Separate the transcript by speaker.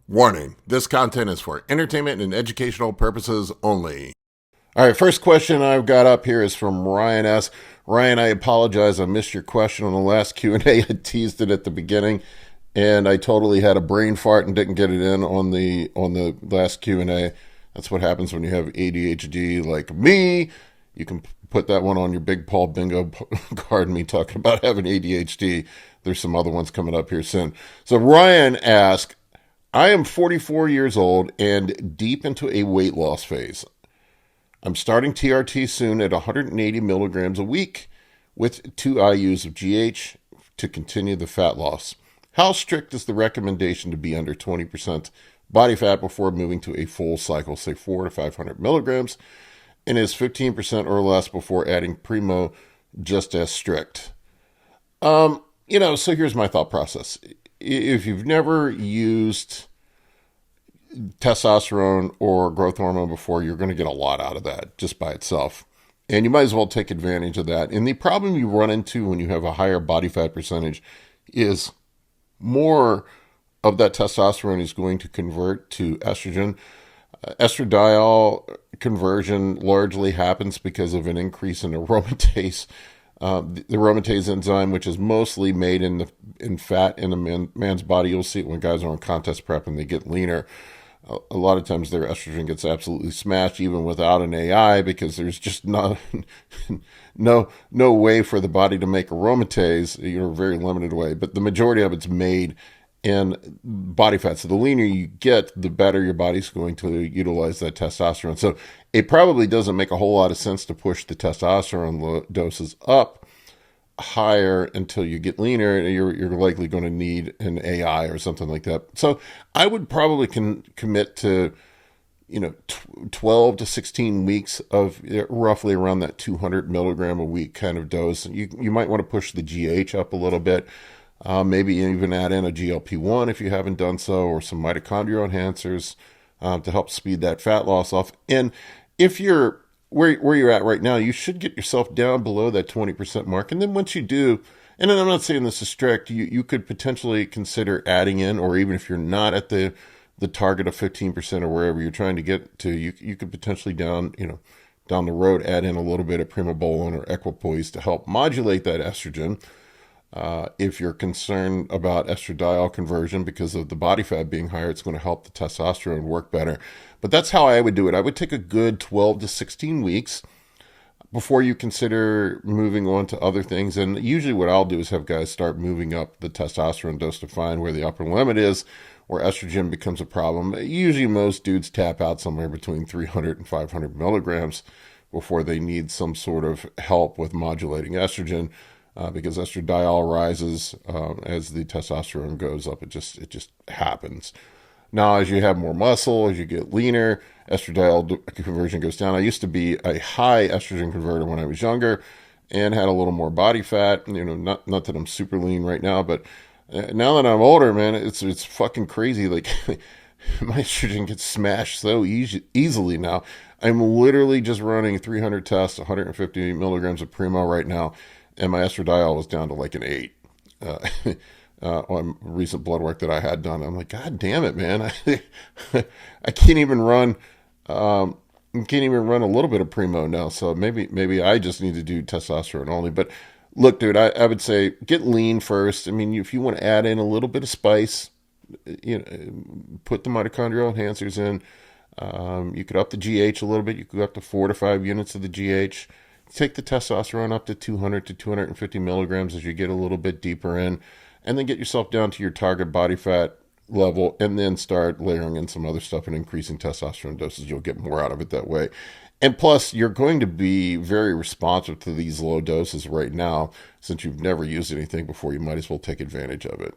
Speaker 1: Warning, this content is for entertainment and educational purposes only. All right, first question I've got up here is from Ryan S. Ryan, I apologize. I missed your question on the last Q&A. I teased it at the beginning, and I totally had a brain fart and didn't get it in on the last Q&A. That's what happens when you have ADHD like me. You can put that one on your Big Paul bingo card, me talking about having ADHD. There's some other ones coming up here soon. So Ryan asked, I am 44 years old and deep into a weight loss phase. I'm starting TRT soon at 180 milligrams a week with 2 IUs of GH to continue the fat loss. How strict is the recommendation to be under 20% body fat before moving to a full cycle, say 400 to 500 milligrams, and is 15% or less before adding Primo just as strict? So here's my thought process. If you've never used testosterone or growth hormone before, you're going to get a lot out of that just by itself. And you might as well take advantage of that. And the problem you run into when you have a higher body fat percentage is more of that testosterone is going to convert to estrogen. Estradiol conversion largely happens because of an increase in aromatase. The aromatase enzyme, which is mostly made in fat in a man's body. You'll see it when guys are on contest prep and they get leaner. A lot of times their estrogen gets absolutely smashed even without an AI because there's just not no way for the body to make aromatase, a very limited way. But the majority of it's made in body fat. So the leaner you get, the better your body's going to utilize that testosterone. So it probably doesn't make a whole lot of sense to push the testosterone doses up higher until you get leaner. You're likely going to need an AI or something like that. So I would probably commit to 12 to 16 weeks of roughly around that 200 milligram a week kind of dose. You might want to push the GH up a little bit. Maybe even add in a GLP-1 if you haven't done so, or some mitochondrial enhancers to help speed that fat loss off. And if you're where you're at right now, you should get yourself down below that 20% mark. And then once you do, and then I'm not saying this is strict, you could potentially consider adding in, or even if you're not at the target of 15% or wherever you're trying to get to, you could potentially down the road add in a little bit of Primobolan or Equipoise to help modulate that estrogen. If you're concerned about estradiol conversion because of the body fat being higher, it's going to help the testosterone work better. But that's how I would do it. I would take a good 12 to 16 weeks before you consider moving on to other things. And usually what I'll do is have guys start moving up the testosterone dose to find where the upper limit is, where estrogen becomes a problem. Usually most dudes tap out somewhere between 300 and 500 milligrams before they need some sort of help with modulating estrogen. Because estradiol rises as the testosterone goes up. It just happens. Now, as you have more muscle, as you get leaner, estradiol conversion goes down. I used to be a high estrogen converter when I was younger and had a little more body fat. Not that I'm super lean right now, but now that I'm older, man, it's fucking crazy. Like my estrogen gets smashed so easily now. I'm literally just running 300 tests, 150 milligrams of Primo right now. And my estradiol was down to like an 8 on recent blood work that I had done. I'm like, God damn it, man! I can't even run. Can't even run a little bit of Primo now. So maybe I just need to do testosterone only. But look, dude, I would say get lean first. I mean, if you want to add in a little bit of spice, put the mitochondrial enhancers in. You could up the GH a little bit. You could go up to 4 to 5 units of the GH. Take the testosterone up to 200 to 250 milligrams as you get a little bit deeper in, and then get yourself down to your target body fat level, and then start layering in some other stuff and increasing testosterone doses. You'll get more out of it that way. And plus, you're going to be very responsive to these low doses right now. Since you've never used anything before, you might as well take advantage of it.